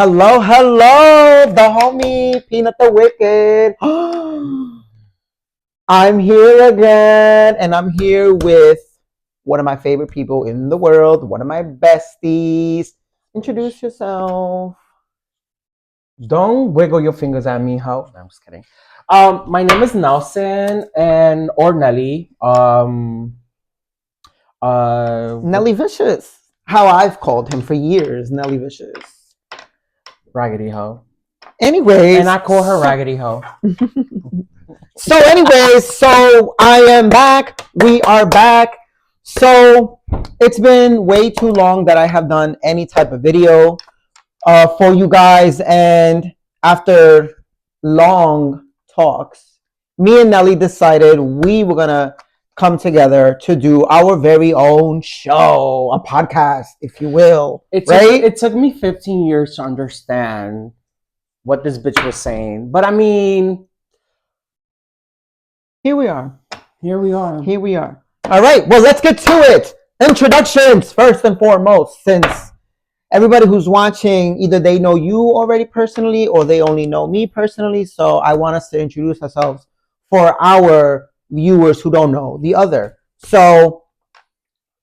Hello, hello, the homie PeanutTheWicked. I'm here again, and I'm here with one of my favorite people in the world, one of my besties. Introduce yourself. Don't wiggle your fingers at me, ho. No, I'm just kidding. My name is Nelson or Nelly. Nelly Vicious. How I've called him for years, Nelly Vicious. Raggedy Ho. Anyways. And I call her Raggedy Ho. So I am back. We are back. So it's been way too long that I have done any type of video for you guys. And after long talks, me and Nelly decided we were going to come together to do our very own show, a podcast, if you will. It took me 15 years to understand what this bitch was saying. But I mean, here we are. All right. Well, let's get to it. Introductions first and foremost, since everybody who's watching, either they know you already personally or they only know me personally. So I want us to introduce ourselves for our viewers who don't know the other. So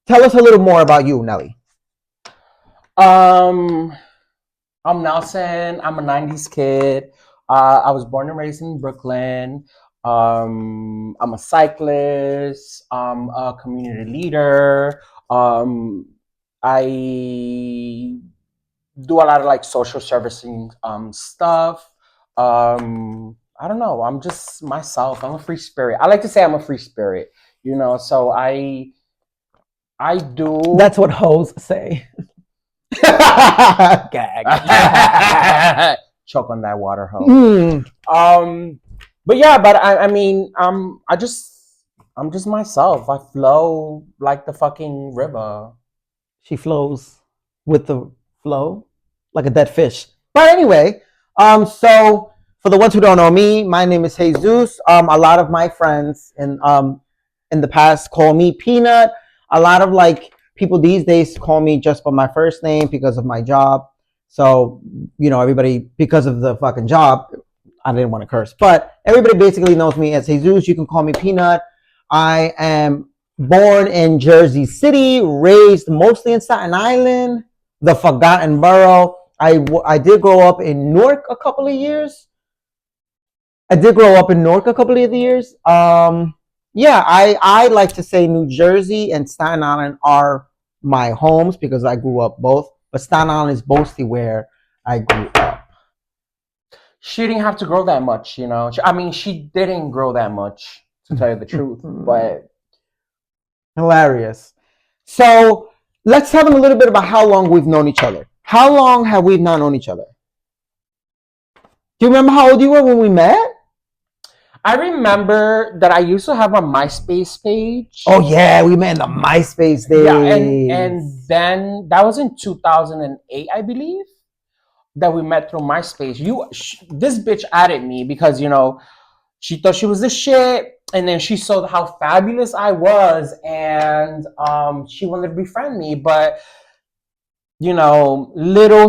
tell us a little more about you, Nelly. I'm Nelson. I'm a 90s kid. I was born and raised in Brooklyn. I'm a cyclist. I'm a community leader. I do a lot of like social servicing stuff. I don't know. I'm just myself. I'm a free spirit. I like to say I'm a free spirit. So I do. That's what hoes say. Gag. Choke on that water, hoe. But I mean, I'm just myself. I flow like the fucking river. She flows with the flow like a dead fish. But anyway, so for the ones who don't know me, my name is Jesus. A lot of my friends in the past call me Peanut. A lot of like people these days call me just by my first name because of my job. So, everybody, because of the fucking job, I didn't want to curse, but everybody basically knows me as Jesus. You can call me Peanut. I am born in Jersey City, raised mostly in Staten Island, the forgotten borough. I did grow up in Newark a couple of years. Yeah, I like to say New Jersey and Staten Island are my homes because I grew up both. But Staten Island is mostly where I grew up. She didn't have to grow that much, she didn't grow that much, to tell you the truth, but... Hilarious. So let's talk a little bit about how long we've known each other. How long have we not known each other? Do you remember how old you were when we met? I remember that I used to have a MySpace page. Oh yeah, we met in the MySpace days. Yeah, and then that was in 2008, I believe, that we met through MySpace. This bitch added me because she thought she was the shit, and then she saw how fabulous I was, and she wanted to befriend me. But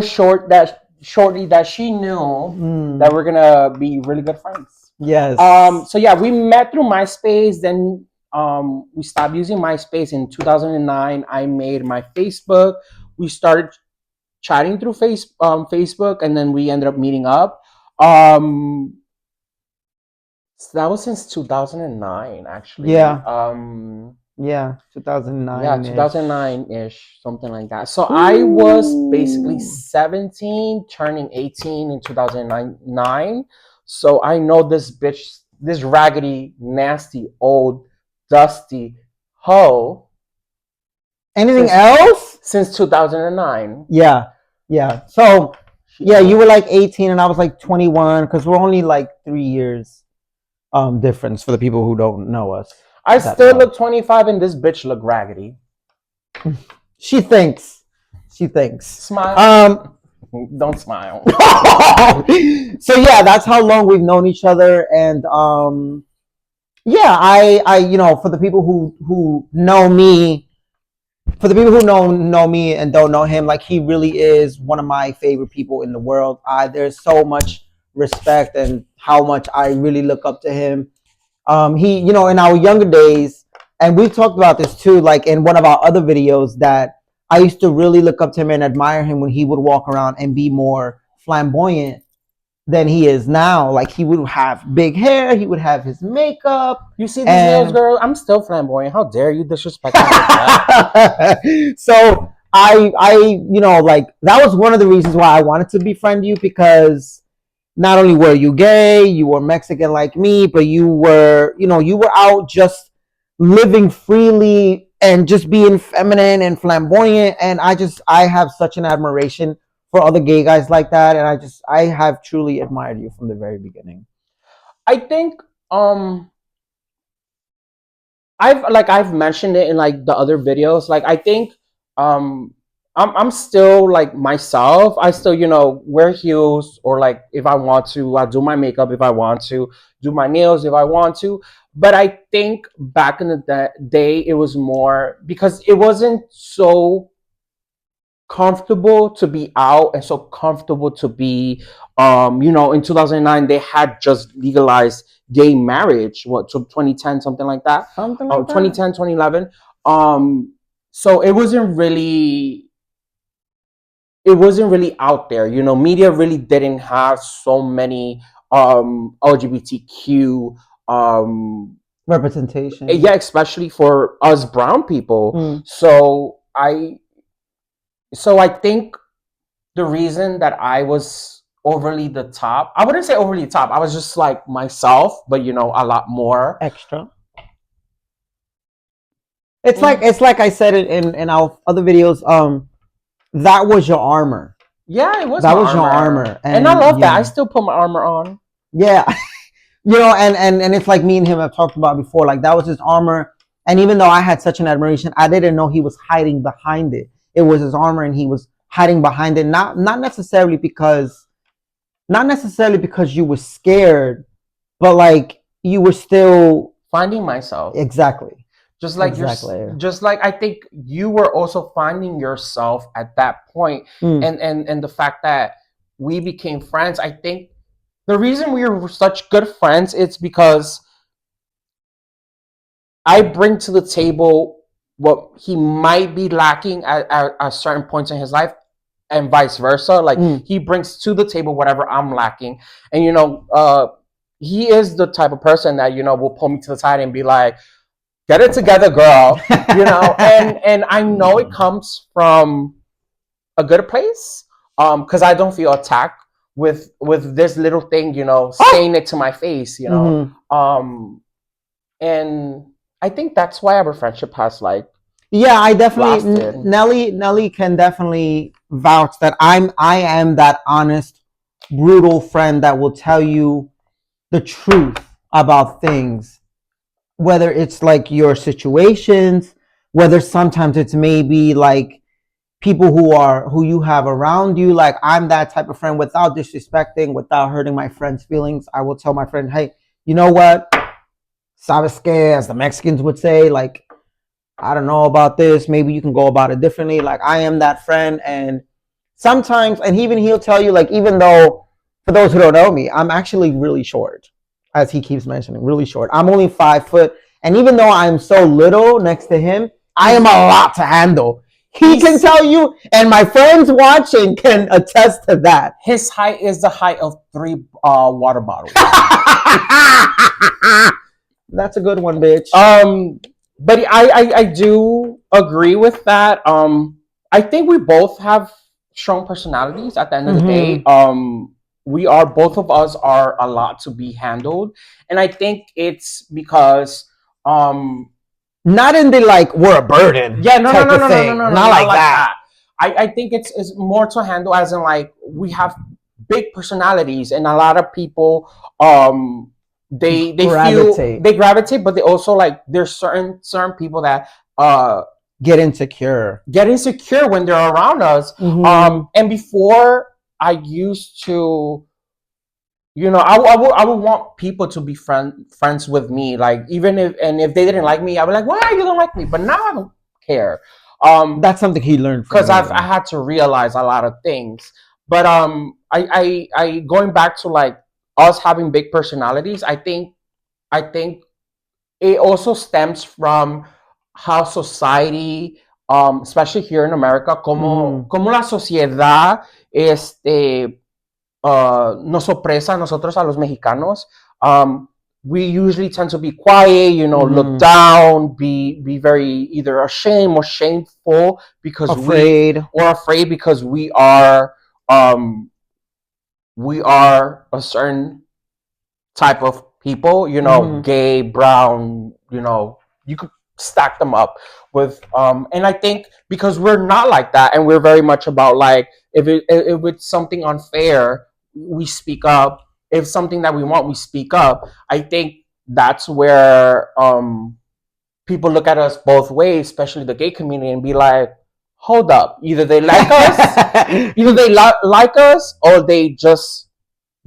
shortly that she knew that we're gonna be really good friends. Yes. So yeah, we met through MySpace. Then we stopped using MySpace in 2009. I made my Facebook. We started chatting through Facebook, and then we ended up meeting up. So that was since 2009, actually. Yeah. 2009. Yeah, 2009-ish, something like that. So I was basically 17, turning 18 in 2009. So I know this bitch, this raggedy, nasty, old, dusty hoe. Anything else? Since 2009. Yeah. So, yeah, you were like 18 and I was like 21 because we're only like 3 years difference for the people who don't know us. I still look 25 and this bitch look raggedy. She thinks. Smile. Don't smile. So yeah, that's how long we've known each other, and yeah, I for the people who know me, For the people who know me and don't know him, like he really is one of my favorite people in the world. There's so much respect and how much I really look up to him. He, in our younger days, and we've talked about this too, like in one of our other videos, that I used to really look up to him and admire him when he would walk around and be more flamboyant than he is now. Like he would have big hair, he would have his makeup. You see these nails, girl? I'm still flamboyant. How dare you disrespect me like that? So like that was one of the reasons why I wanted to befriend you, because not only were you gay, you were Mexican like me, but you were out just living freely and just being feminine and flamboyant. And I have such an admiration for other gay guys like that. And I have truly admired you from the very beginning. I think I've mentioned it in like the other videos. Like I think I'm still like myself. I still, wear heels, or like if I want to, I do my makeup if I want to, do my nails if I want to. But I think back in the day, it was more because it wasn't so comfortable to be out and so comfortable to be in 2009 they had just legalized gay marriage, what, so 2010, something like that, something like 2010, 2011. So it wasn't really out there. Media really didn't have so many LGBTQ representation. Yeah, especially for us brown people. So I think the reason that I was overly the top, I wouldn't say overly the top, I was just like myself, but a lot more extra. It's like I said in our other videos, that was your armor. Yeah, it was. That was your armor. And I love that. I still put my armor on. Yeah. And it's like me and him have talked about before, like that was his armor. And even though I had such an admiration, I didn't know he was hiding behind it. It was his armor and he was hiding behind it. Not necessarily because you were scared, but like you were still finding myself. Exactly. Just like I think you were also finding yourself at that point. And the fact that we became friends, I think the reason we were such good friends, it's because I bring to the table what he might be lacking at certain points in his life, and vice versa. Like he brings to the table whatever I'm lacking. And he is the type of person that will pull me to the side and be like, get it together, girl. And I know it comes from a good place, because I don't feel attacked with this little thing, saying it to my face, and I think that's why our friendship has like I definitely Nelly can definitely vouch that I am that honest, brutal friend that will tell you the truth about things, whether it's like your situations, whether sometimes it's maybe like people who you have around you. Like I'm that type of friend, without disrespecting, without hurting my friend's feelings. I will tell my friend, hey, you know what? Sabes que, as the Mexicans would say, like, I don't know about this. Maybe you can go about it differently. Like I am that friend. And sometimes, and he'll tell you, like, even though, for those who don't know me, I'm actually really short, as he keeps mentioning, really short. I'm only 5 foot. And even though I'm so little next to him, I am a lot to handle. He can tell you, and my friends watching can attest to that. His height is the height of 3 water bottles. That's a good one, bitch. But I do agree with that. I think we both have strong personalities at the end of the day. Both of us are a lot to be handled. And I think it's because not in the like we're a burden. Yeah, no, not like that. I think it's more to handle as in like we have big personalities, and a lot of people they gravitate, but they also like there's certain people that get insecure when they're around us. And before I used to, I would want people to be friends with me, like even if they didn't like me, I would like, why you don't like me? But now I don't care. That's something he learned from because me. I had to realize a lot of things. But I going back to like us having big personalities. I think it also stems from how society, especially here in America, como la sociedad nos opresa a nosotros, a los mexicanos. We usually tend to be quiet, look down, be very either ashamed or shameful because afraid because we are a certain type of people, gay, brown, you could stack them up with and I think because we're not like that and we're very much about like if it's something unfair, we speak up. If something that we want, we speak up. I think that's where people look at us both ways, especially the gay community, and be like, hold up, either they like us, like us, or they just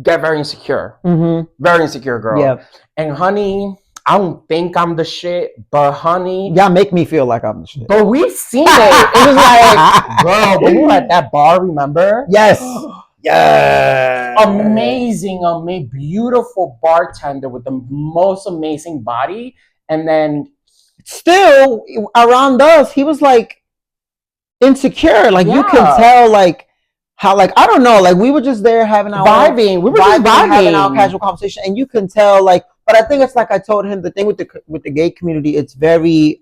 get very insecure. Very insecure girl. Yep. And honey, I don't think I'm the shit, but honey, y'all make me feel like I'm the shit. But we've seen it. It was like, girl, but we were at that bar, remember? Yes. Yeah. Amazing, beautiful bartender with the most amazing body. And then still around us, he was like insecure. Like you can tell, like how, like I don't know, like we were just there having our vibing. We were just vibing, having our casual conversation, and you can tell, like. But I think it's like I told him, the thing with the gay community, it's very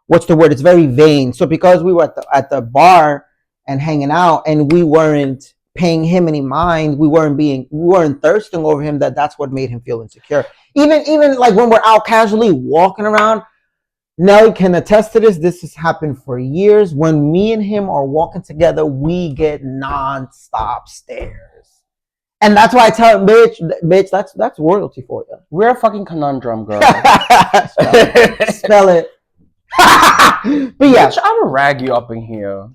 what's the word? It's very vain. So because we were at the bar and hanging out, and we weren't paying him any mind, we weren't thirsting over him. That's what made him feel insecure. Even like when we're out casually walking around. Nelly can attest to this. This has happened for years. When me and him are walking together, we get non-stop stares. And that's why I tell him, bitch, that's royalty for you. We're a fucking conundrum, girl. Spell it. But yeah. Bitch, I will rag you up in here.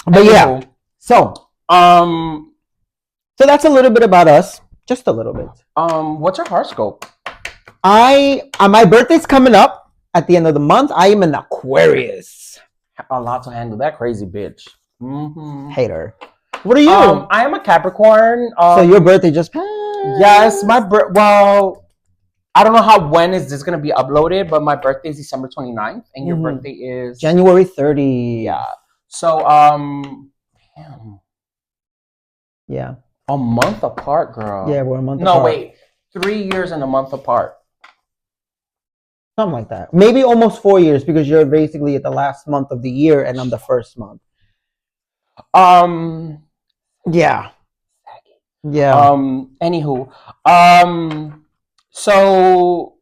But yeah. So that's a little bit about us. Just a little bit. What's your horoscope? My birthday's coming up. At the end of the month, I am an Aquarius. A lot to handle. That crazy bitch. Hater. What are you? I am a Capricorn. So your birthday just passed? Yes, well, I don't know when is this going to be uploaded, but my birthday is December 29th, and your birthday is January 30th. Yeah. So, damn. Yeah. A month apart, girl. Yeah, we're a month apart. No, wait. 3 years and a month apart. Something like that. Maybe almost 4 years, because you're basically at the last month of the year and I'm the first month. Yeah. Yeah. Anywho. So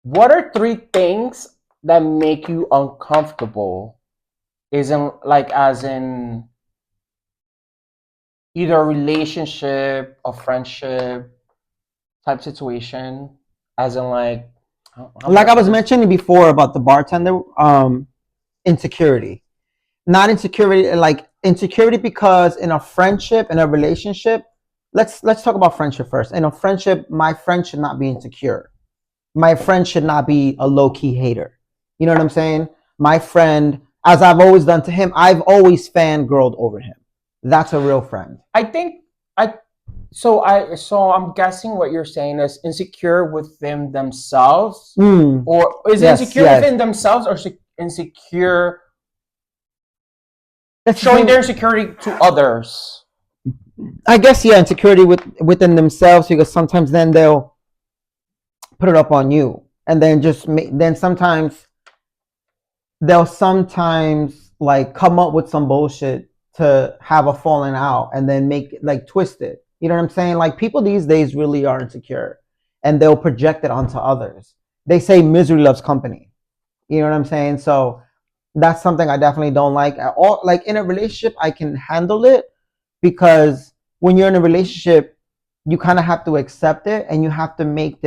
what are 3 things that make you uncomfortable? As in either a relationship, a friendship type situation. As in like I was mentioning before about the bartender, insecurity. Not insecurity, like insecurity because in a friendship, in a relationship, let's talk about friendship first. In a friendship, my friend should not be insecure. My friend should not be a low-key hater. You know what I'm saying? My friend, as I've always done to him, I've always fangirled over him. That's a real friend. So I'm guessing what you're saying is insecure within themselves, or is it insecure within themselves, or insecure showing their insecurity to others? I guess insecurity within themselves, because sometimes then they'll put it up on you, and then sometimes they'll like come up with some bullshit to have a falling out, and then make it like twist it. You know what I'm saying? Like people these days really are insecure, and they'll project it onto others. They say misery loves company. You know what I'm saying? So that's something I definitely don't like at all. Like in a relationship, I can handle it, because when you're in a relationship, you kind of have to accept it, and you have to make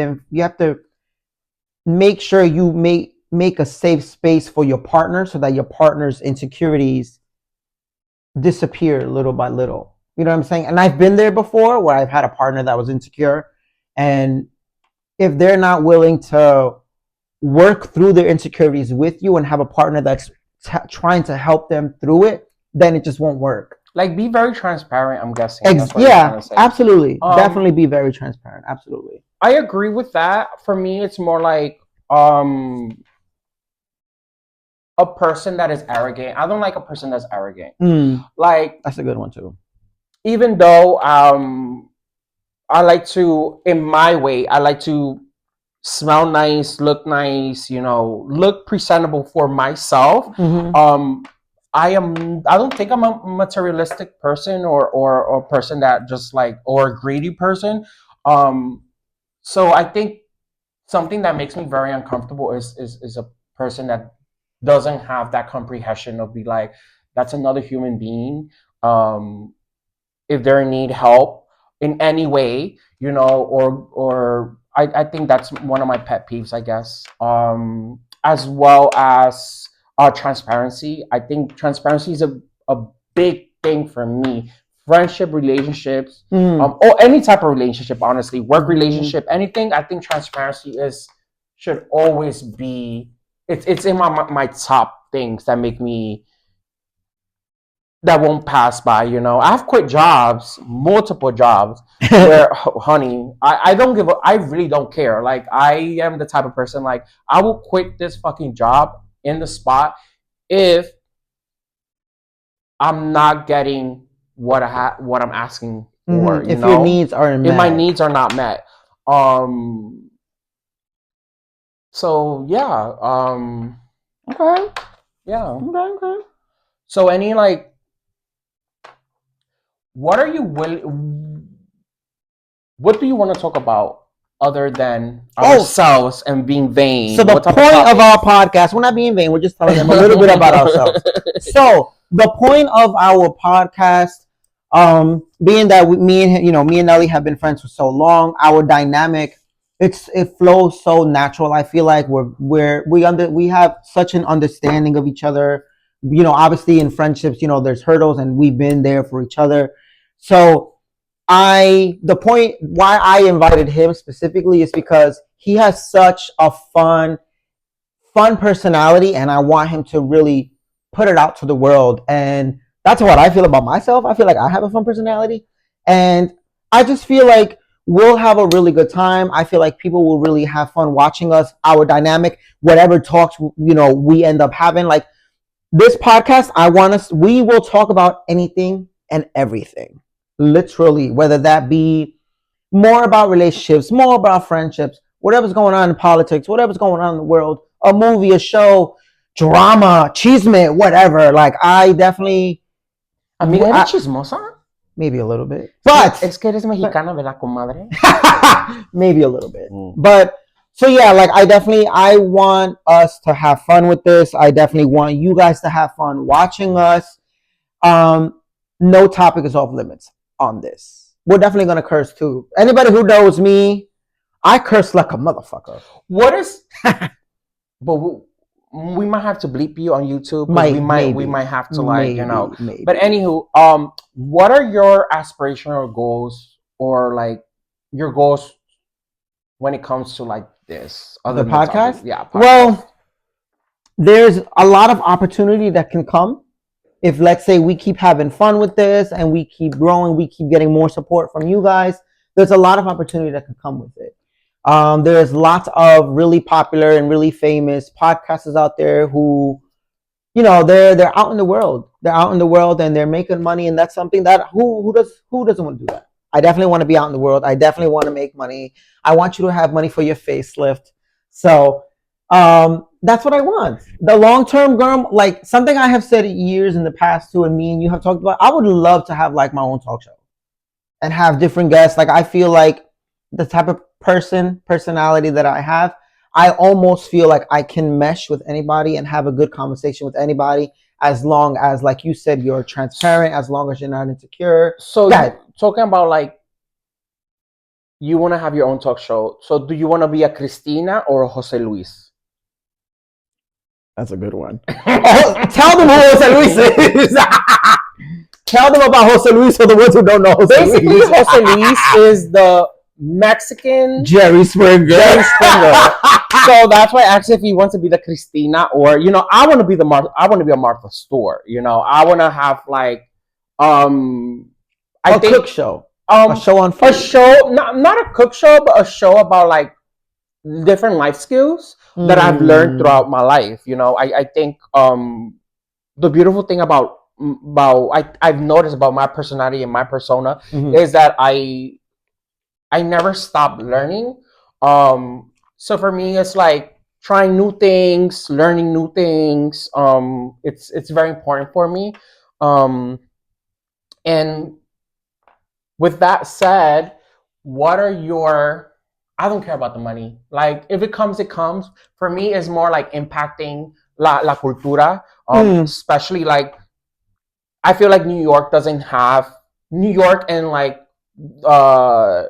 sure you make a safe space for your partner, so that your partner's insecurities disappear little by little. You know what I'm saying? And I've been there before, where I've had a partner that was insecure, and if they're not willing to work through their insecurities with you and have a partner that's trying to help them through it, then it just won't work. Like, be very transparent, I'm guessing. That's what you're Yeah, trying to say. absolutely. Definitely be very transparent. Absolutely. I agree with that. For me, it's more like a person that is arrogant. I don't like a person that's arrogant. Like, that's a good one too. Even though I like to, in my way, I like to smell nice, look nice, look presentable for myself. I don't think I'm a materialistic person or a person that just like, or a greedy person. So I think something that makes me very uncomfortable is a person that doesn't have that comprehension of be like, that's another human being. If they need help in any way, or I think that's one of my pet peeves, I guess. As well as transparency. I think transparency is a big thing for me. Friendship, relationships, or any type of relationship, honestly, work relationship, anything. I think transparency should always be. It's in my top things that make me, that won't pass by. I've quit jobs, multiple jobs, where honey, I don't give a, I really don't care. Like, I am the type of person, like, I will quit this fucking job in the spot if I'm not getting what I'm asking for. If your needs aren't met. If my needs are not met. So yeah. Okay. Yeah. Okay. So any, like, what are you willing? What do you want to talk about other than ourselves and being vain? So the point of our podcast, we're not being vain. We're just telling them a little bit about ourselves. So the point of our podcast, being that me and Nelly have been friends for so long, our dynamic, it flows so natural. I feel like we have such an understanding of each other. Obviously in friendships, there's hurdles, and we've been there for each other. So the point why I invited him specifically is because he has such a fun personality, and I want him to really put it out to the world. And that's what I feel about myself. I feel like I have a fun personality, and I just feel like we'll have a really good time. I feel like people will really have fun watching us, our dynamic, whatever talks we end up having. Like, this podcast, we will talk about anything and everything. Literally, whether that be more about relationships, more about friendships, whatever's going on in politics, whatever's going on in the world, a movie, a show, drama, chisme, whatever. Like, I definitely... Amiga, ¿eres chismosa? Maybe a little bit. But... Es que eres mexicana, ¿verdad, comadre? Maybe a little bit. But... So yeah, like, I want us to have fun with this. I definitely want you guys to have fun watching us. No topic is off limits on this. We're definitely going to curse too. Anybody who knows me, I curse like a motherfucker. What is... But we might have to bleep you on YouTube. We might have to, like, maybe. But anywho, what are your aspirational goals, or like your goals when it comes to like this? The podcast? Yeah. Podcast. Well, there's a lot of opportunity that can come if, let's say, we keep having fun with this and we keep growing, we keep getting more support from you guys. There's a lot of opportunity that can come with it. There's lots of really popular and really famous podcasters out there who, they're out in the world. They're out in the world and they're making money, and that's something that who doesn't want to do that? I definitely want to be out in the world. I definitely want to make money. I want you to have money for your facelift. So that's what I want. The long-term girl, like something I have said years in the past too, and me and you have talked about, I would love to have like my own talk show and have different guests. Like, I feel like the type of personality that I have, I almost feel like I can mesh with anybody and have a good conversation with anybody, as long as, like you said, you're transparent, as long as you're not insecure. So talking about, like, you want to have your own talk show. So do you want to be a Cristina or a Jose Luis? That's a good one. Tell them who Jose Luis is. Tell them about Jose Luis for the ones who don't know Jose Luis. Jose Luis is the Mexican Jerry Springer. Jerry Springer. So that's why I asked if he wants to be the Christina, or I want to be I want to be a Martha Stewart. I want to have like I a think cook show. A show on food. a show, not a cook show, but a show about like different life skills that I've learned throughout my life. I think the beautiful thing I've noticed about my personality and my persona is that I never stop learning. So for me, it's like trying new things, learning new things. It's very important for me. And with that said, what are your? I don't care about the money. Like if it comes, it comes. For me, it's more like impacting la cultura. Especially like I feel like New York and like uh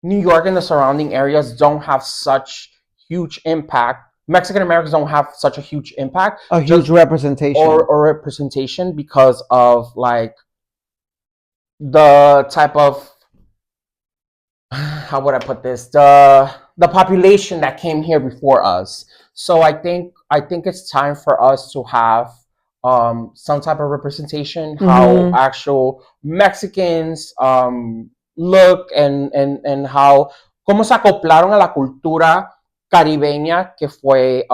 New York and the surrounding areas don't have such huge impact. Mexican Americans don't have such a huge impact. A huge representation. Or representation because of like the type of how would I put this? The population that came here before us. So I think it's time for us to have some type of representation, how actual Mexicans look and how cómo se acoplaron a la cultura caribeña que fue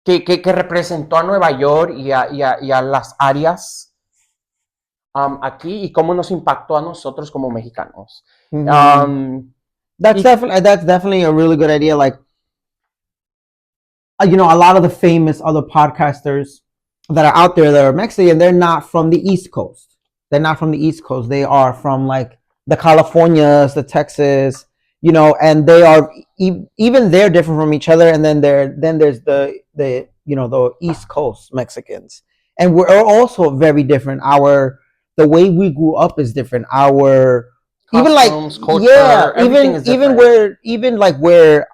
que representó a Nueva York y a las áreas aquí y cómo nos impactó a nosotros como mexicanos. That's definitely a really good idea. Like, a lot of the famous other podcasters that are out there that are Mexican, they're not from the East Coast. They're not from the East Coast. They are from like the Californias, the Texas, and they are even they're different from each other. And then there's the East Coast Mexicans, and we're also very different. The way we grew up is different. Our customs, even like culture, even like where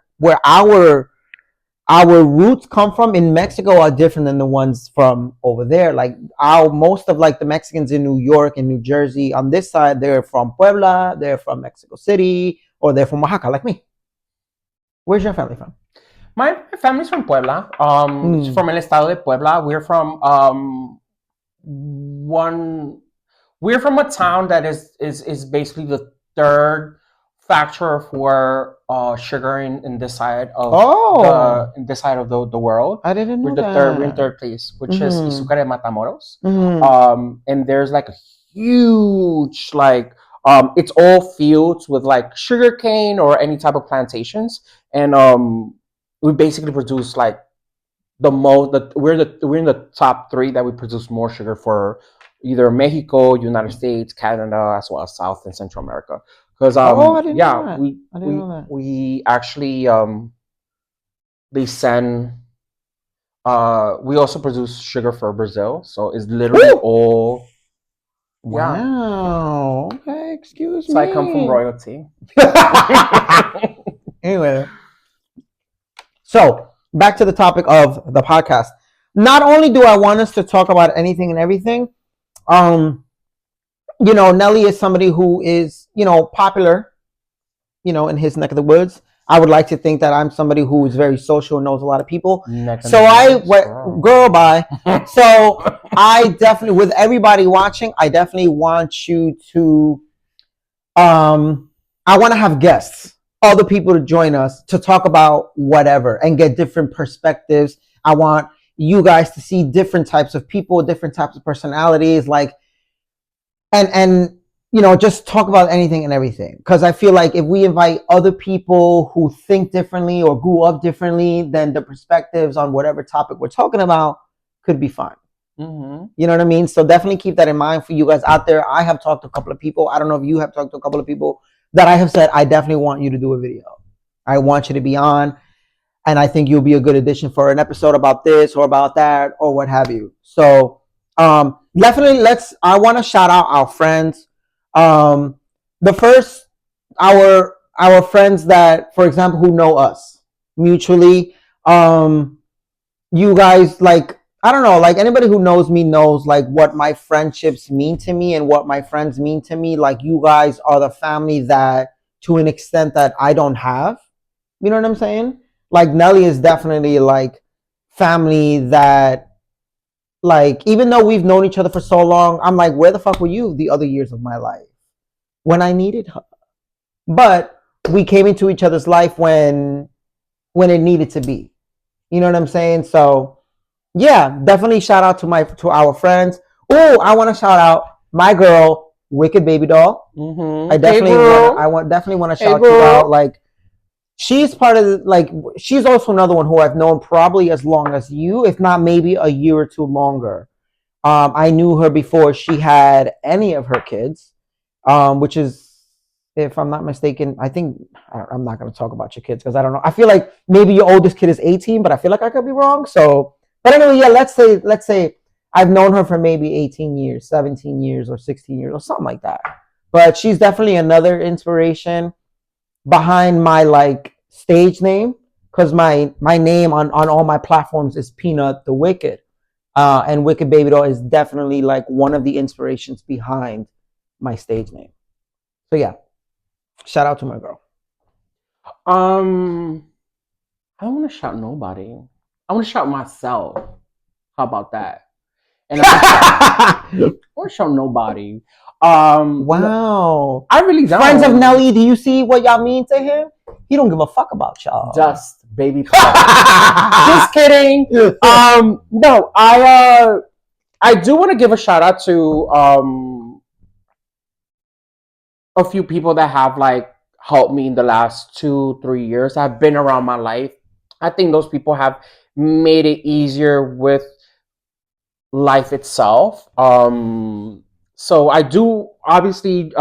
our roots come from in Mexico are different than the ones from over there. Like most of like the Mexicans in New York and New Jersey on this side, they're from Puebla, they're from Mexico City, or they're from Oaxaca, like me. Where's your family from? My family's from Puebla. From el estado de Puebla. We're from a town that is basically the third factor for sugar in this side of the world. I didn't know We're in third place, which is Izúcar de Matamoros. And there's like a huge like it's all fields with like sugarcane or any type of plantations, and we basically produce like we're in the top 3 that we produce more sugar for either Mexico, United States, Canada, as well as South and Central America. Because we actually they send we also produce sugar for Brazil, so it's literally all wow. Okay, excuse me. So I come from royalty. Anyway, so back to the topic of the podcast. Not only do I want us to talk about anything and everything, Nelly is somebody who is, popular, in his neck of the woods. I would like to think that I'm somebody who is very social and knows a lot of people. Girl, bye. So I definitely, with everybody watching, I definitely want you to, I want to have guests, other people to join us to talk about whatever and get different perspectives. I want you guys to see different types of people, different types of personalities, like, and just talk about anything and everything. Because I feel like if we invite other people who think differently or grew up differently, then the perspectives on whatever topic we're talking about could be fun. You know what I mean? So definitely keep that in mind for you guys out there. I have talked to a couple of people. I don't know if you have talked to a couple of people that I have said, I definitely want you to do a video. I want you to be on. And I think you'll be a good addition for an episode about this or about that or what have you. So definitely I want to shout out our friends. The first, our friends that, for example, who know us mutually. You guys, like, I don't know, like anybody who knows me knows like what my friendships mean to me and what my friends mean to me. Like you guys are the family that to an extent that I don't have. You know what I'm saying? Like Nelly is definitely like family that like even though we've known each other for so long, I'm like, where the fuck were you the other years of my life when I needed her? But we came into each other's life when it needed to be. You know what I'm saying? So yeah, definitely shout out to our friends. Oh, I want to shout out my girl, Wicked Baby Doll. Mm-hmm. I definitely definitely want to Hey, shout you out. girl. Like she's part of like she's also another one who I've known probably as long as you, if not maybe a year or two longer. I knew her before she had any of her kids, which is, if I'm not mistaken, I think I'm not going to talk about your kids because I don't know. I feel like maybe your oldest kid is 18, but I feel like I could be wrong. So, but anyway, yeah, let's say I've known her for maybe 18 years, 17 years, or 16 years, or something like that. But she's definitely another inspiration behind my like stage name because my name on all my platforms is Peanut the Wicked. And Wicked Baby Doll is definitely like one of the inspirations behind my stage name. So yeah, shout out to my girl. Um, I don't want to shout nobody. I want to shout myself. How about that? And I want to shout nobody. Wow. I really don't. Friends of Nelly, do you see what y'all mean to him? He don't give a fuck about y'all. Just baby. Just kidding. No, I do want to give a shout out to a few people that have like helped me in the last 2-3 years. Have been around my life. I think those people have made it easier with life itself. So I do obviously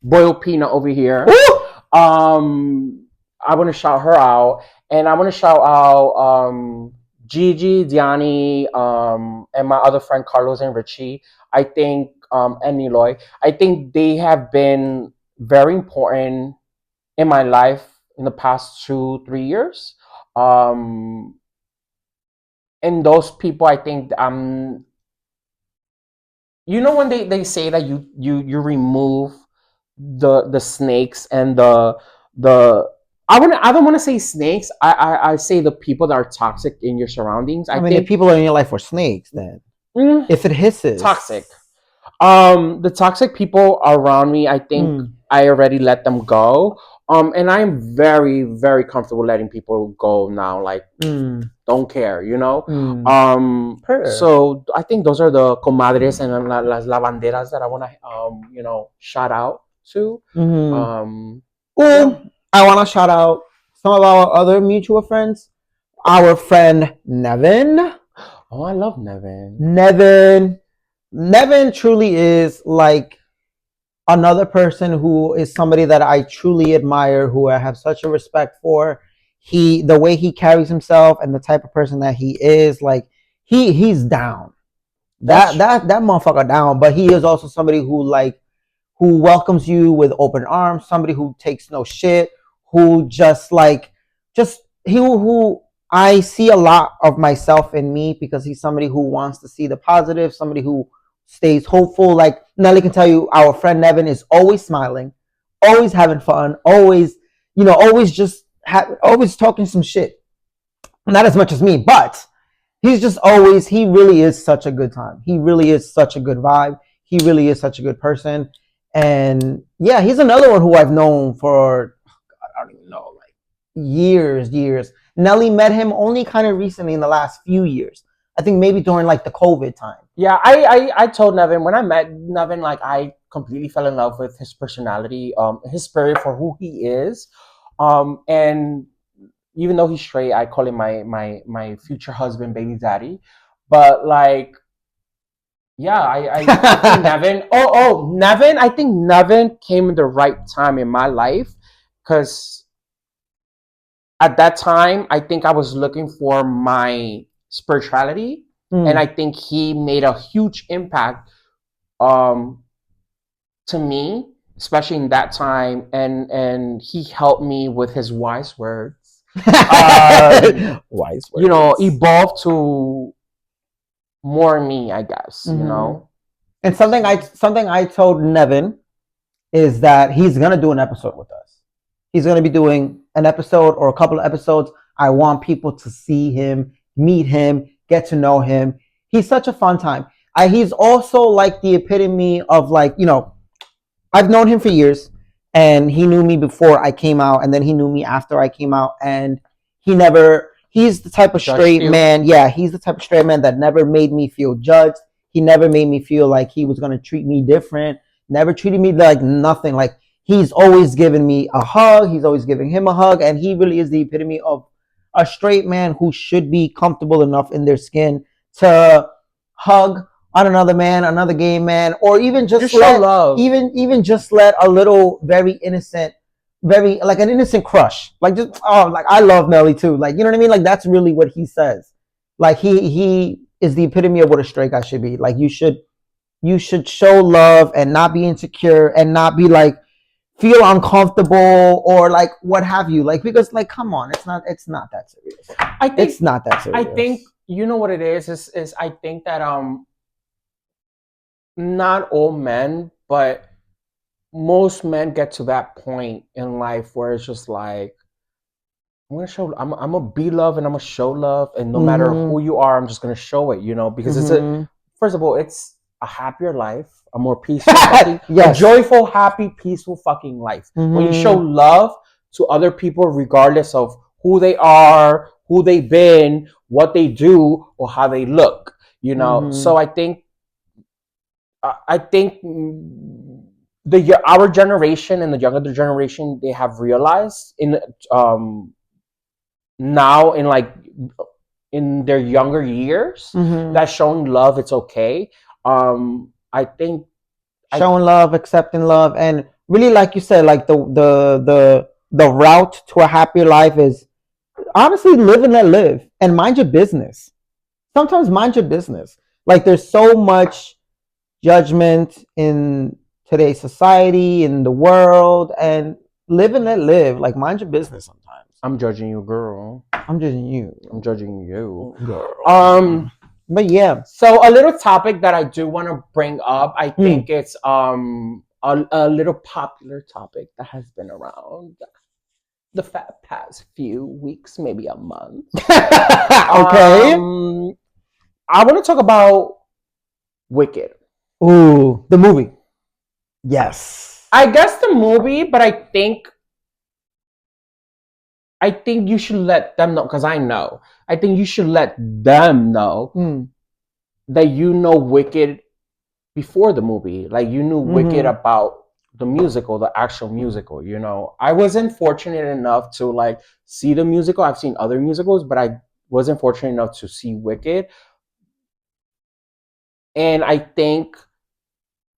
boil peanut over here. I want to shout her out, and I want to shout out Gigi, Diani, and my other friend Carlos and Richie. I think and Niloy. I think they have been very important in my life in the past 2-3 years. Um, and those people, I think you know when they say that you remove the snakes and the I don't want to say snakes. I say the people that are toxic in your surroundings. I mean, if people in your life were snakes, then if it hisses, toxic. The toxic people around me, I think I already let them go. And I'm very, very comfortable letting people go now. Like, don't care, you know. So I think those are the comadres and las lavanderas that I want to, shout out to. Yeah. I want to shout out some of our other mutual friends. Our friend Nevin. Oh, I love Nevin. Nevin truly is like another person who is somebody that I truly admire, who I have such a respect for. The way he carries himself and the type of person that he is, like he's down. That motherfucker down. But he is also somebody who welcomes you with open arms, somebody who takes no shit, who just who I see a lot of myself in me because he's somebody who wants to see the positive, somebody who stays hopeful. Like Nelly can tell you, our friend Nevin is always smiling, always having fun, always, always talking some shit. Not as much as me, but he really is such a good time. He really is such a good vibe. He really is such a good person. And yeah, he's another one who I've known for, I don't even know, like years. Nelly met him only kind of recently in the last few years. I think maybe during like the COVID time. Yeah, I told Nevin when I met Nevin, like I completely fell in love with his personality, his spirit for who he is, and even though he's straight, I call him my future husband, baby daddy. But like, yeah, I think Nevin. Nevin. I think Nevin came in the right time in my life because at that time, I think I was looking for my spirituality, and I think he made a huge impact um, to me, especially in that time, and he helped me with his wise words. Wise words. Evolve to more me, I guess, you know. And something I told Nevin is that he's gonna do an episode with us. He's gonna be doing an episode or a couple of episodes. I want people to see him, meet him, get to know him. He's such a fun time. He's also like the epitome of like, I've known him for years, and he knew me before I came out, and then he knew me after I came out, and he's the type of straight man. Yeah, he's the type of straight man that never made me feel judged. He never made me feel like he was going to treat me different, never treated me like nothing. Like, he's always given me a hug. He's always giving him a hug. And he really is the epitome of a straight man who should be comfortable enough in their skin to hug on another man, another gay man, or even just let love. Even just let a little very innocent, very like an innocent crush. Like, just like, I love Nelly too. Like, you know what I mean? Like, that's really what he says. Like, he is the epitome of what a straight guy should be. Like, you should show love and not be insecure and not be like feel uncomfortable or like what have you. Like, because like, come on, it's not that serious. It's not that serious. I think you know what it is I think that not all men, but most men get to that point in life where it's just like, I'm gonna be love and I'm gonna show love, and no matter who you are, I'm just gonna show it, because it's first of all, it's a happier life, a more peaceful fucking, a joyful, happy, peaceful fucking life. When you show love to other people, regardless of who they are, who they've been, what they do, or how they look, So I think our generation and the younger generation, they have realized now in their younger years that showing love, it's okay. I think showing love, accepting love, and really, like you said, like the route to a happier life is honestly live and let live, and mind your business. Sometimes mind your business. Like, there's so much judgment in today's society, in the world, and live and let live. Like, mind your business sometimes. I'm judging you, girl. I'm judging you. I'm judging you, girl. But yeah. So a little topic that I do want to bring up, I think it's a little popular topic that has been around the past few weeks, maybe a month. Okay. I want to talk about Wicked. Ooh, the movie. Yes. I guess the movie, but I think you should let them know, because I know. I think you should let them know that you know Wicked before the movie. Like, you knew Wicked about the musical, the actual musical, I wasn't fortunate enough to like see the musical. I've seen other musicals, but I wasn't fortunate enough to see Wicked. And I think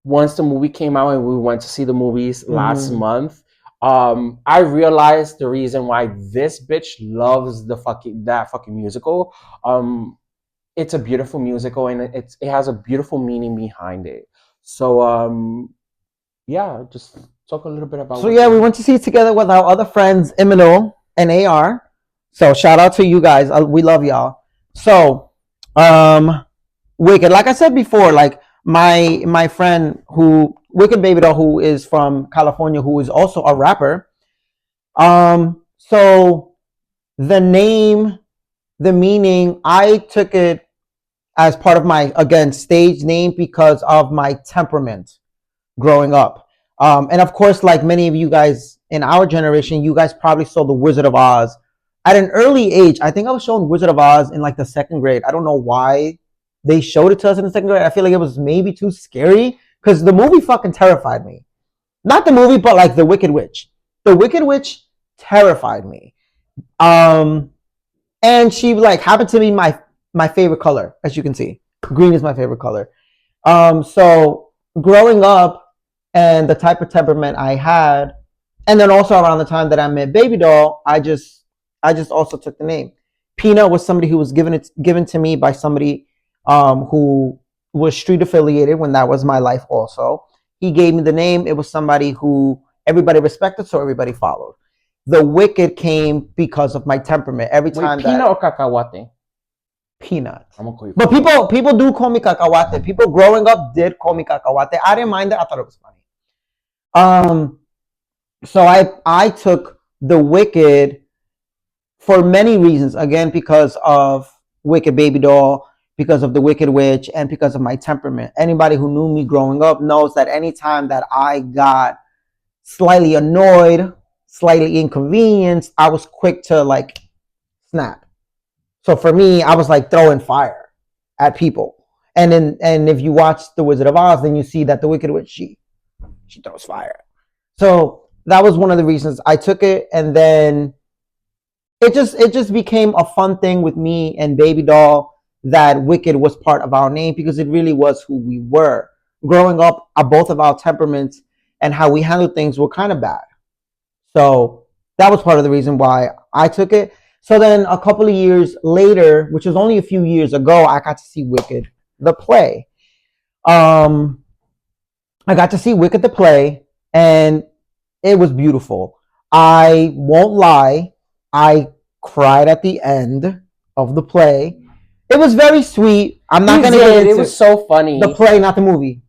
once the movie came out and we went to see the movies last month, I realized the reason why this bitch loves that fucking musical. It's a beautiful musical, and it has a beautiful meaning behind it. So yeah, just talk a little bit about. So yeah, we went to see it together with our other friends, Emino and AR. So shout out to you guys. We love y'all. So, Wicked, like I said before, like my friend Wicked Baby Doll, who is from California, who is also a rapper. So the name, the meaning, I took it as part of my, again, stage name because of my temperament growing up. And of course, like many of you guys in our generation, you guys probably saw The Wizard of Oz at an early age. I think I was shown Wizard of Oz in like the second grade. I don't know why they showed it to us in the second grade. I feel like it was maybe too scary because the movie fucking terrified me. Not the movie, but like The Wicked Witch. The Wicked Witch terrified me. And she like happened to be my favorite color, as you can see. Green is my favorite color. So growing up and the type of temperament I had, and then also around the time that I met Baby Doll, I just also took the name. Peanut was somebody who was given to me by somebody who was street affiliated when that was my life also. He gave me the name. It was somebody who everybody respected, so everybody followed. The Wicked came because of my temperament. Every time Peanut or Cacahuate? Peanut. I'm gonna call you. But people do call me cacahuate. People growing up did call me cacahuate. I didn't mind it. I thought it was funny. So I took the Wicked for many reasons. Again, because of Wicked Baby Doll, because of the Wicked Witch, and because of my temperament. Anybody who knew me growing up knows that anytime that I got slightly annoyed, slightly inconvenienced, I was quick to like snap. So for me, I was like throwing fire at people. And if you watch The Wizard of Oz, then you see that the Wicked Witch, she throws fire. So that was one of the reasons I took it, and then it just became a fun thing with me and Baby Doll that Wicked was part of our name because it really was who we were. Growing up, both of our temperaments and how we handled things were kind of bad. So that was part of the reason why I took it. So then a couple of years later, which was only a few years ago, I got to see Wicked, the play. I got to see Wicked, the play, and it was beautiful. I won't lie. I cried at the end of the play. It was very sweet. I'm not going to get into it. Was so funny. The play, not the movie.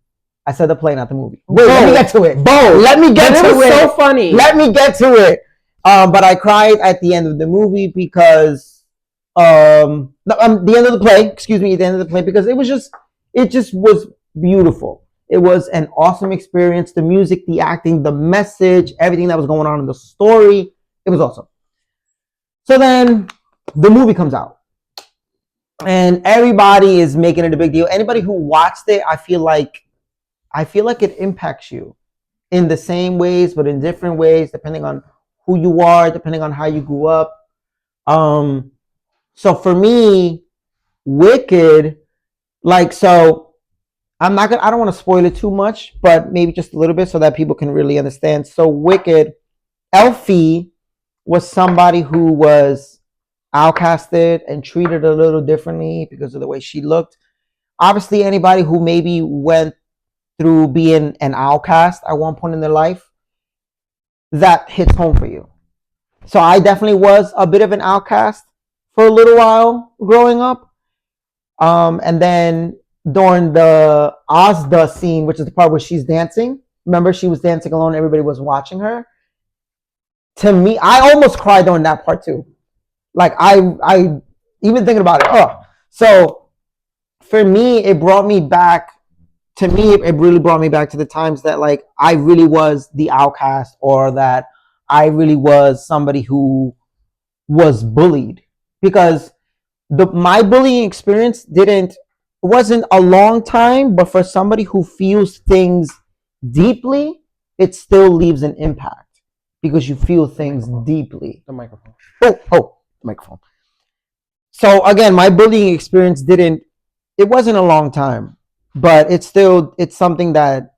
I said the play, not the movie. Wait, let me get to it. Let me get to it. It was so funny. Let me get to it. But I cried at the end of the movie because the end of the play. Excuse me, the end of the play because it just was beautiful. It was an awesome experience. The music, the acting, the message, everything that was going on in the story. It was awesome. So then the movie comes out. And everybody is making it a big deal. Anybody who watched it, I feel like it impacts you in the same ways, but in different ways, depending on who you are, depending on how you grew up. So for me, Wicked, I don't want to spoil it too much, but maybe just a little bit so that people can really understand. So Wicked, Elfie was somebody who was outcasted and treated a little differently because of the way she looked. Obviously, anybody who maybe went through being an outcast at one point in their life, that hits home for you. So I definitely was a bit of an outcast for a little while growing up. And then during the Ozda scene, which is the part where she's dancing, remember she was dancing alone, everybody was watching her. To me, I almost cried during that part too. Like I even thinking about it. So for me, it brought me back. To me, it really brought me back to the times that like I really was the outcast, or that I really was somebody who was bullied, because my bullying experience wasn't a long time, but for somebody who feels things deeply, it still leaves an impact because you feel things deeply. The microphone. Oh, microphone. So again, my bullying experience it wasn't a long time, but it's something that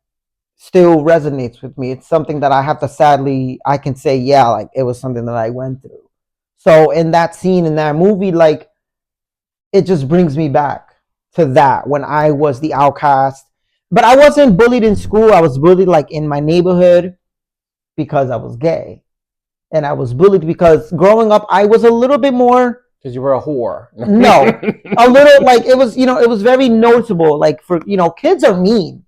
still resonates with me. It's something that I can say, yeah, like it was something that I went through. So in that scene, in that movie, like it just brings me back to that when I was the outcast. But I wasn't bullied in school. I was bullied like in my neighborhood because I was gay. And I was bullied because growing up, I was a little bit more. Because you were a whore. No, a little, like it was, it was very noticeable. Like for, kids are mean.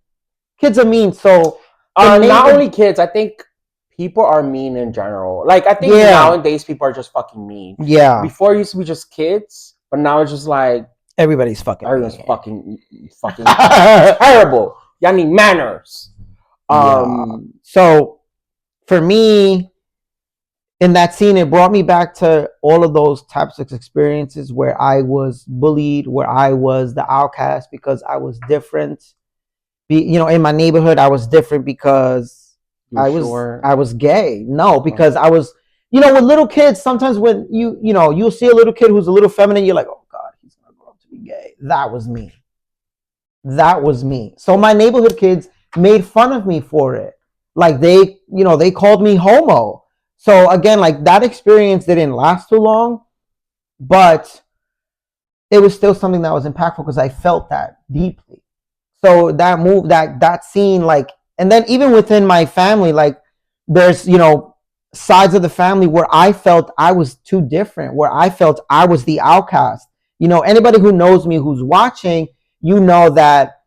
So not only kids, I think people are mean in general. Like I think nowadays people are just fucking mean. Yeah. Before it used to be just kids, but now it's just like everybody's fucking. Everyone's fucking terrible. Y'all need manners. So for me, in that scene, it brought me back to all of those types of experiences where I was bullied, where I was the outcast because I was different. In my neighborhood, I was different because I was gay. No, because I was, with little kids, sometimes when you'll see a little kid who's a little feminine, you're like, oh God, he's going to grow up to be gay. That was me. So my neighborhood kids made fun of me for it. Like they called me homo. So again, like that experience didn't last too long, but it was still something that was impactful because I felt that deeply. So that scene, like, and then even within my family, like there's, sides of the family where I felt I was too different, where I felt I was the outcast. anybody who knows me, who's watching, that,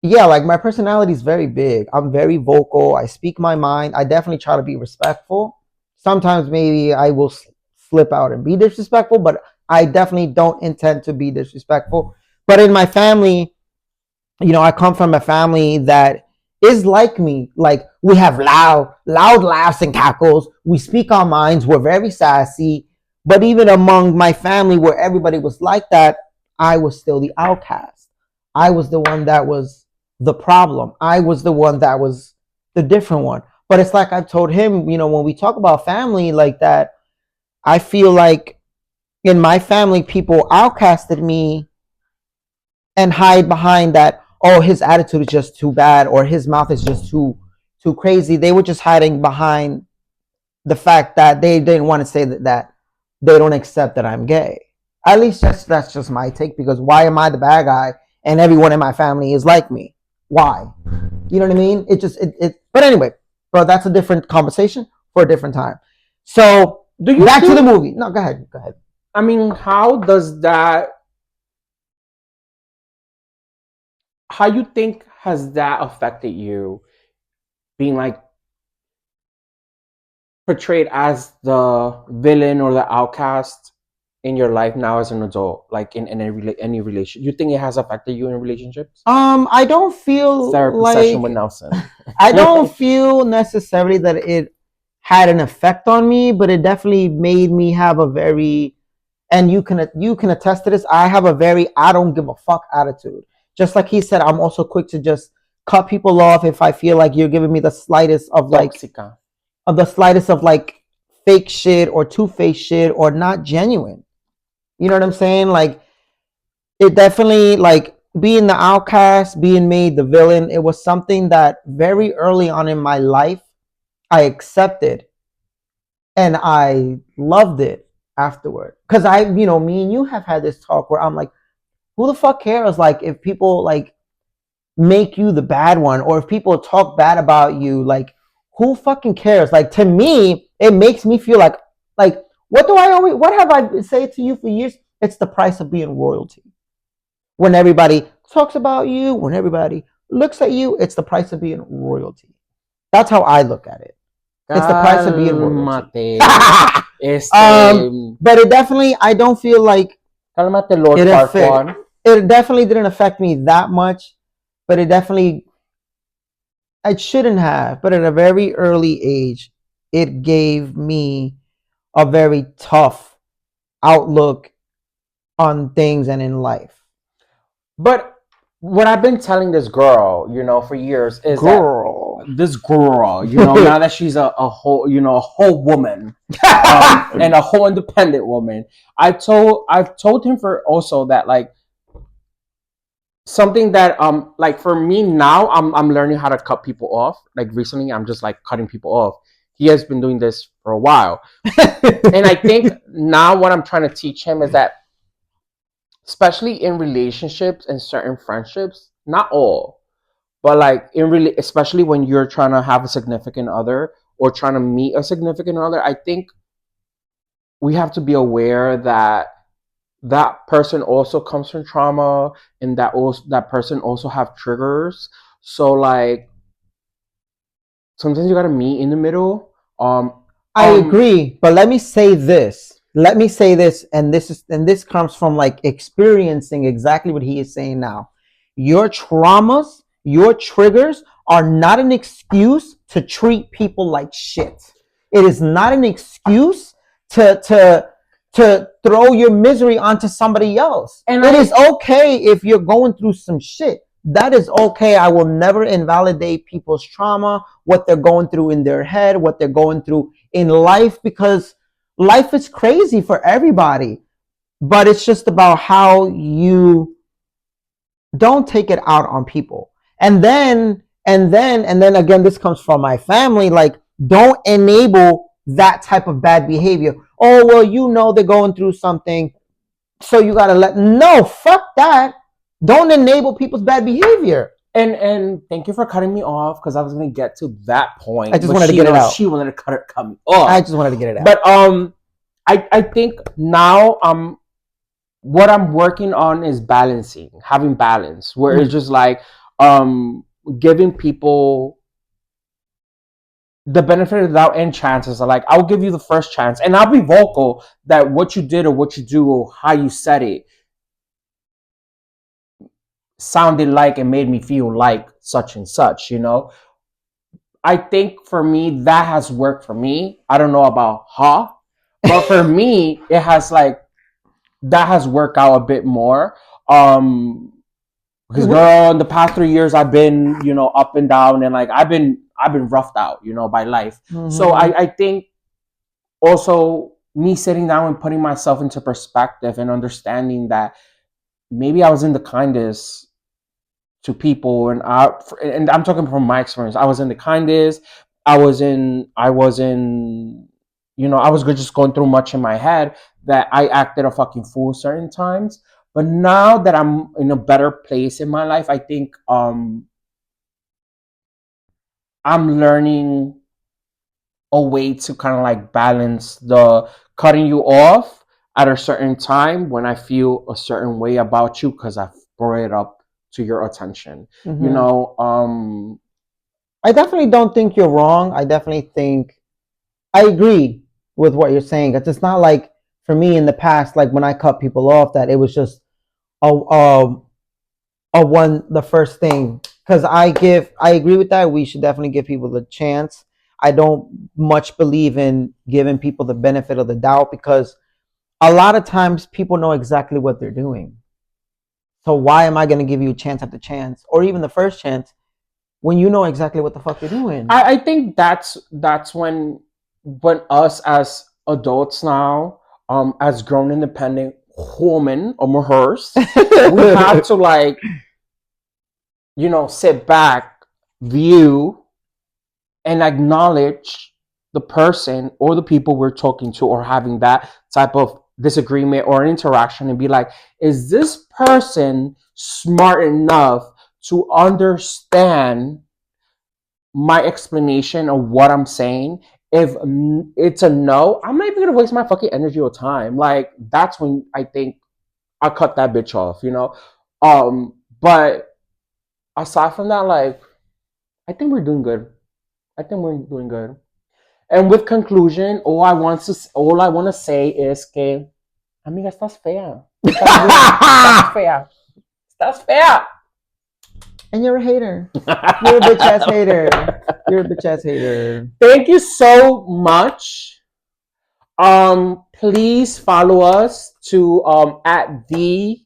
yeah, like my personality is very big. I'm very vocal. I speak my mind. I definitely try to be respectful. Sometimes maybe I will slip out and be disrespectful, but I definitely don't intend to be disrespectful. But in my family, I come from a family that is like me. Like, we have loud laughs and cackles. We speak our minds. We're very sassy. But even among my family, where everybody was like that, I was still the outcast. I was the one that was the problem. I was the one that was the different one. But it's like I've told him, when we talk about family like that, I feel like in my family, people outcasted me and hide behind that, oh, his attitude is just too bad, or his mouth is just too crazy. They were just hiding behind the fact that they didn't want to say that they don't accept that I'm gay. At least that's just my take, because why am I the bad guy and everyone in my family is like me? Why? You know what I mean? But anyway, but that's a different conversation for a different time. So back to the movie. No, go ahead. I mean, how you think has that affected you, being like portrayed as the villain or the outcast in your life now as an adult, like in any relation? You think it has affected you in relationships? I don't feel Therapy session with Nelson. I don't feel necessarily that it had an effect on me, but it definitely made me have a very, and you can attest to this, I have a very I don't give a fuck attitude. Just like he said, I'm also quick to just cut people off if I feel like you're giving me the slightest of like fake shit or two-faced shit or not genuine. You know what I'm saying? Like, it definitely, like, being the outcast, being made the villain, it was something that very early on in my life I accepted, and I loved it afterward. Because me and you have had this talk where I'm like, who the fuck cares? Like, if people like make you the bad one, or if people talk bad about you, like, who fucking cares? Like, to me, it makes me feel like what have I said to you for years? It's the price of being royalty. When everybody talks about you, when everybody looks at you, it's the price of being royalty. That's how I look at it. It's the price of being royalty. But it definitely, I don't feel like Lord it definitely didn't affect me that much, but it shouldn't have. But at a very early age, it gave me a very tough outlook on things and in life. But what I've been telling this girl, for years is that this girl, now that she's a whole, a whole woman, and a whole independent woman, I've told him for also that, like, something that like for me now, I'm learning how to cut people off. Like, recently, I'm just like cutting people off. He has been doing this for a while, and I think now what I'm trying to teach him is that, especially in relationships and certain friendships, not all, but like especially when you're trying to have a significant other or trying to meet a significant other, I think we have to be aware that that person also comes from trauma, and that person also have triggers. So, like, sometimes you gotta meet in the middle. I agree, but let me say this, and this comes from like experiencing exactly what he is saying now. Your traumas, your triggers are not an excuse to treat people like shit. It is not an excuse to throw your misery onto somebody else. And it is okay if you're going through some shit. That is okay. I will never invalidate people's trauma, what they're going through in their head, what they're going through in life, because life is crazy for everybody. But it's just about how you don't take it out on people. And then again, this comes from my family. Like, don't enable that type of bad behavior. Oh, well, they're going through something, so you gotta no, fuck that. Don't enable people's bad behavior. And thank you for cutting me off, because I was gonna get to that point. I just wanted to get it out. She wanted to cut me off. I just wanted to get it out. But I think now what I'm working on is balancing, having balance, where it's just like giving people the benefit of the doubt and chances. Like, I'll give you the first chance, and I'll be vocal that what you did or what you do or how you said it sounded like and made me feel like such and such, you know. I think for me that has worked for me. I don't know about her, but for me it has like that has worked out a bit more. Because girl, in the past 3 years I've been, you know, up and down, and like I've been roughed out, you know, by life. Mm-hmm. So I think also me sitting down and putting myself into perspective and understanding that maybe I was in the kindest to people, and I'm talking from my experience. I was in the kindest. I was in, you know, I was just going through much in my head that I acted a fucking fool certain times. But now that I'm in a better place in my life, I think I'm learning a way to kind of like balance the cutting you off at a certain time when I feel a certain way about you because I've brought it up to your attention. Mm-hmm. You know, I definitely don't think you're wrong. I definitely think I agree with what you're saying. It's not like for me in the past, like when I cut people off, that it was just a the first thing. Because I agree with that. We should definitely give people the chance. I don't much believe in giving people the benefit of the doubt because a lot of times people know exactly what they're doing. So why am I going to give you chance after chance, or even the first chance, when you know exactly what the fuck you're doing? I think that's when us as adults now, as grown independent women or mahers, we have to like, you know, sit back, view, and acknowledge the person or the people we're talking to or having that type of disagreement or interaction and be like, is this person smart enough to understand my explanation of what I'm saying? If it's a no, I'm not even gonna waste my fucking energy or time. Like, that's when I think I cut that bitch off, you know. But aside from that, like, I think we're doing good. I think we're doing good. And with conclusion, all I want to say is que, amiga, estás fea. Estás fea. Estás fea. And you're a hater. You're a bitch ass hater. You're a bitch ass hater. Thank you so much. Please follow us to at the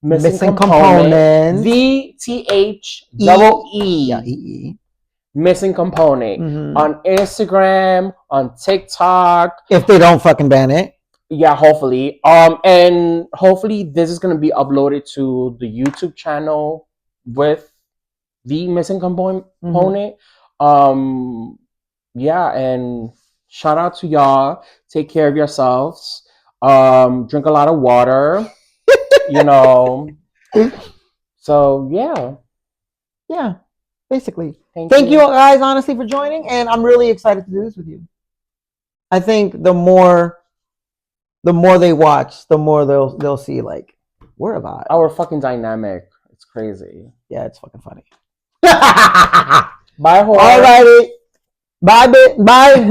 missing component. VTHEE. Yeah, EE. Missing component. Mm-hmm. On Instagram, on TikTok. If they don't fucking ban it. Yeah, hopefully. And hopefully this is gonna be uploaded to the YouTube channel with the missing component. Mm-hmm. Yeah, and shout out to y'all. Take care of yourselves. Drink a lot of water. You know. So yeah. Yeah, basically. Thank you guys, honestly, for joining, and I'm really excited to do this with you. I think the more they watch, the more they'll see like we're about our fucking dynamic. It's crazy. Yeah, it's fucking funny. Bye, whore. Alrighty. Bye, bye.